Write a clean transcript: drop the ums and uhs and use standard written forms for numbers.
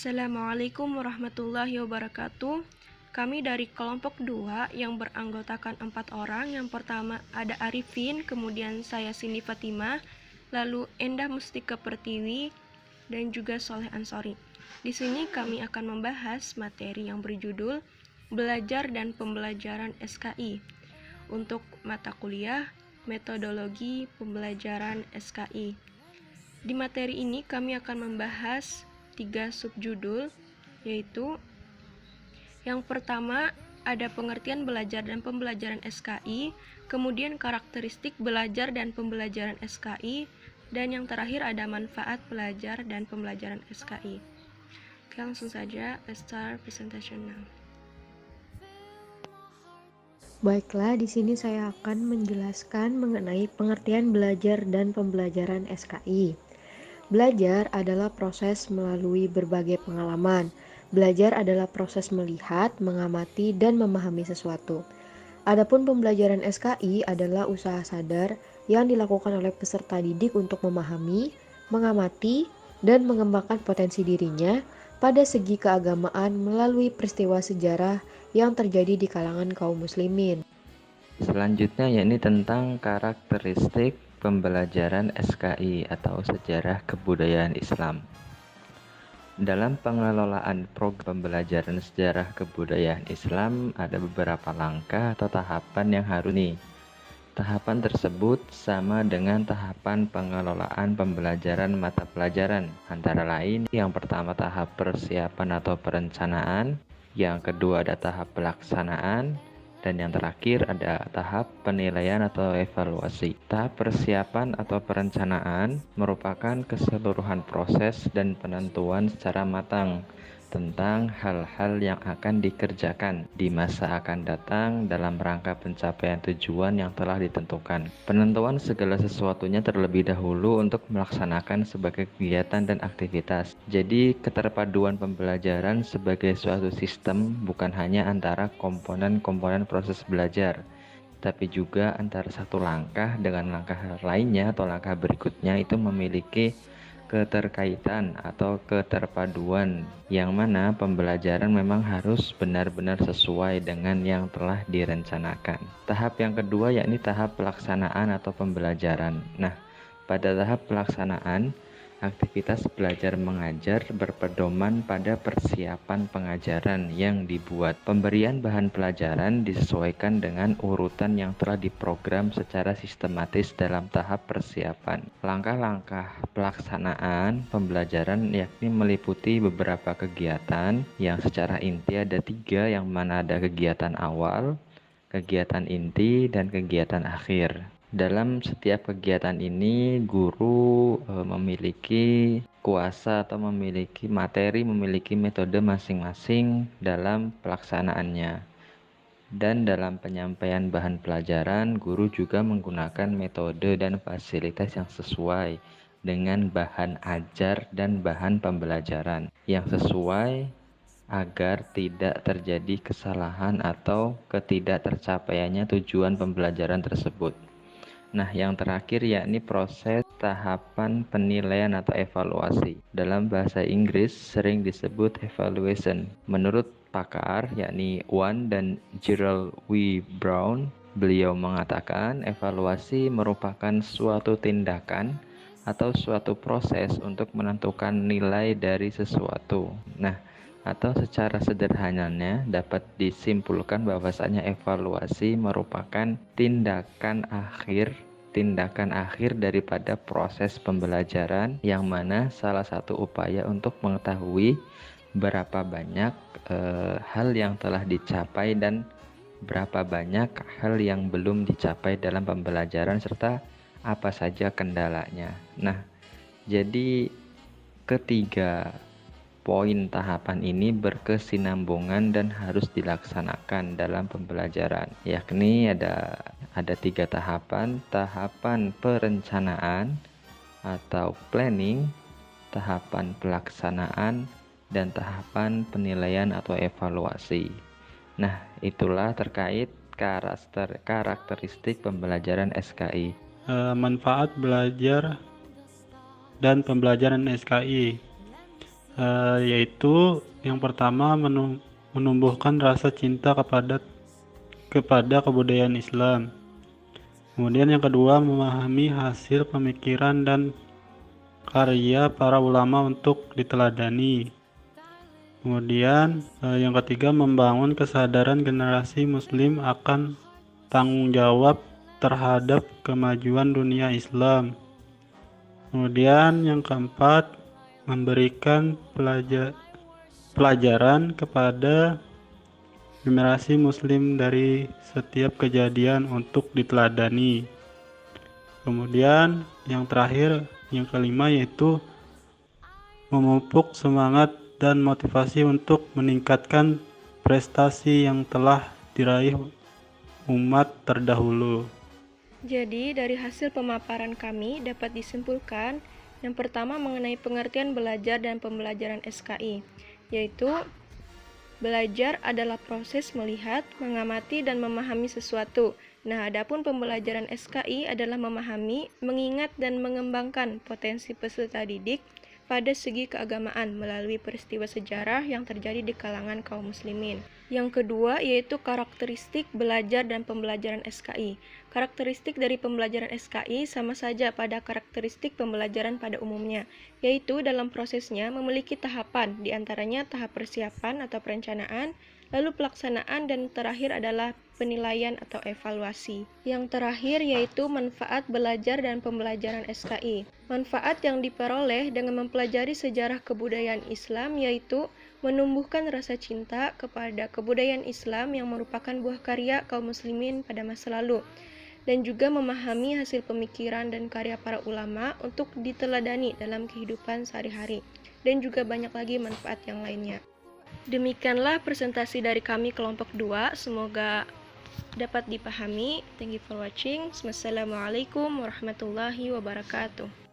Assalamualaikum warahmatullahi wabarakatuh. Kami dari kelompok 2 yang beranggotakan 4 orang. Yang pertama ada Arifin, kemudian saya Cindy Fatimah, lalu Endah Mustika Pertiwi, dan juga Soleh Ansori. Di sini kami akan membahas materi yang berjudul Belajar dan Pembelajaran SKI. Untuk mata kuliah, metodologi pembelajaran SKI. Di materi ini kami akan membahas 3 subjudul, yaitu yang pertama ada pengertian belajar dan pembelajaran SKI, kemudian karakteristik belajar dan pembelajaran SKI, dan yang terakhir ada manfaat belajar dan pembelajaran SKI. Oke, langsung saja, let's start presentation now. Baiklah, di sini saya akan menjelaskan mengenai pengertian belajar dan pembelajaran SKI. Belajar adalah proses melalui berbagai pengalaman. Belajar adalah proses melihat, mengamati, dan memahami sesuatu. Adapun pembelajaran SKI adalah usaha sadar yang dilakukan oleh peserta didik untuk memahami, mengamati, dan mengembangkan potensi dirinya pada segi keagamaan melalui peristiwa sejarah yang terjadi di kalangan kaum muslimin. Selanjutnya yakni tentang karakteristik pembelajaran SKI atau sejarah kebudayaan Islam. Dalam pengelolaan program pembelajaran sejarah kebudayaan Islam ada beberapa langkah atau tahapan yang harus nih. Tahapan tersebut sama dengan tahapan pengelolaan pembelajaran mata pelajaran. Antara lain, yang pertama tahap persiapan atau perencanaan, yang kedua ada tahap pelaksanaan, dan yang terakhir ada tahap penilaian atau evaluasi. Tahap persiapan atau perencanaan merupakan keseluruhan proses dan penentuan secara matang tentang hal-hal yang akan dikerjakan di masa akan datang dalam rangka pencapaian tujuan yang telah ditentukan. Penentuan segala sesuatunya terlebih dahulu untuk melaksanakan sebagai kegiatan dan aktivitas. Jadi keterpaduan pembelajaran sebagai suatu sistem bukan hanya antara komponen-komponen proses belajar, tapi juga antara satu langkah dengan langkah lainnya atau langkah berikutnya itu memiliki keterkaitan atau keterpaduan yang mana pembelajaran memang harus benar-benar sesuai dengan yang telah direncanakan. Tahap yang kedua yakni tahap pelaksanaan atau pembelajaran. Nah, pada tahap pelaksanaan, aktivitas belajar mengajar berpedoman pada persiapan pengajaran yang dibuat. Pemberian bahan pelajaran disesuaikan dengan urutan yang telah diprogram secara sistematis dalam tahap persiapan. Langkah-langkah pelaksanaan pembelajaran yakni meliputi beberapa kegiatan yang secara inti ada 3, yang mana ada kegiatan awal, kegiatan inti, dan kegiatan akhir. Dalam setiap kegiatan ini, guru memiliki kuasa atau memiliki materi, memiliki metode masing-masing dalam pelaksanaannya. Dan dalam penyampaian bahan pelajaran, guru juga menggunakan metode dan fasilitas yang sesuai dengan bahan ajar dan bahan pembelajaran yang sesuai agar tidak terjadi kesalahan atau ketidaktercapaiannya tujuan pembelajaran tersebut. Nah, yang terakhir yakni proses tahapan penilaian atau evaluasi. Dalam bahasa Inggris sering disebut evaluation. Menurut pakar yakni Wan dan Gerald W. Brown, beliau mengatakan evaluasi merupakan suatu tindakan atau suatu proses untuk menentukan nilai dari sesuatu. Nah, atau secara sederhananya dapat disimpulkan bahwasanya evaluasi merupakan tindakan akhir daripada proses pembelajaran, yang mana salah satu upaya untuk mengetahui berapa banyak hal yang telah dicapai dan berapa banyak hal yang belum dicapai dalam pembelajaran serta apa saja kendalanya. Nah, jadi ketiga poin tahapan ini berkesinambungan dan harus dilaksanakan dalam pembelajaran, yakni ada 3 tahapan: tahapan perencanaan atau planning, tahapan pelaksanaan, dan tahapan penilaian atau evaluasi. Nah, itulah terkait karakteristik pembelajaran SKI. Manfaat belajar dan pembelajaran SKI. yaitu yang pertama menumbuhkan rasa cinta kepada kebudayaan Islam. Kemudian yang kedua, memahami hasil pemikiran dan karya para ulama untuk diteladani. Kemudian yang ketiga, membangun kesadaran generasi muslim akan tanggung jawab terhadap kemajuan dunia Islam. Kemudian yang keempat, memberikan pelajaran kepada generasi muslim dari setiap kejadian untuk diteladani. Kemudian yang terakhir, yang kelima, yaitu memupuk semangat dan motivasi untuk meningkatkan prestasi yang telah diraih umat terdahulu. Jadi, dari hasil pemaparan kami dapat disimpulkan yang pertama mengenai pengertian belajar dan pembelajaran SKI, yaitu belajar adalah proses melihat, mengamati, dan memahami sesuatu. Nah, adapun pembelajaran SKI adalah memahami, mengingat, dan mengembangkan potensi peserta didik pada segi keagamaan melalui peristiwa sejarah yang terjadi di kalangan kaum muslimin. Yang kedua yaitu karakteristik belajar dan pembelajaran SKI. Karakteristik dari pembelajaran SKI sama saja pada karakteristik pembelajaran pada umumnya, yaitu dalam prosesnya memiliki tahapan, diantaranya tahap persiapan atau perencanaan, lalu pelaksanaan, dan terakhir adalah penilaian atau evaluasi. Yang terakhir yaitu manfaat belajar dan pembelajaran SKI. Manfaat yang diperoleh dengan mempelajari sejarah kebudayaan Islam yaitu menumbuhkan rasa cinta kepada kebudayaan Islam yang merupakan buah karya kaum muslimin pada masa lalu, dan juga memahami hasil pemikiran dan karya para ulama untuk diteladani dalam kehidupan sehari-hari, dan juga banyak lagi manfaat yang lainnya. Demikianlah presentasi dari kami kelompok 2, semoga dapat dipahami. Thank you for watching. Wassalamualaikum warahmatullahi wabarakatuh.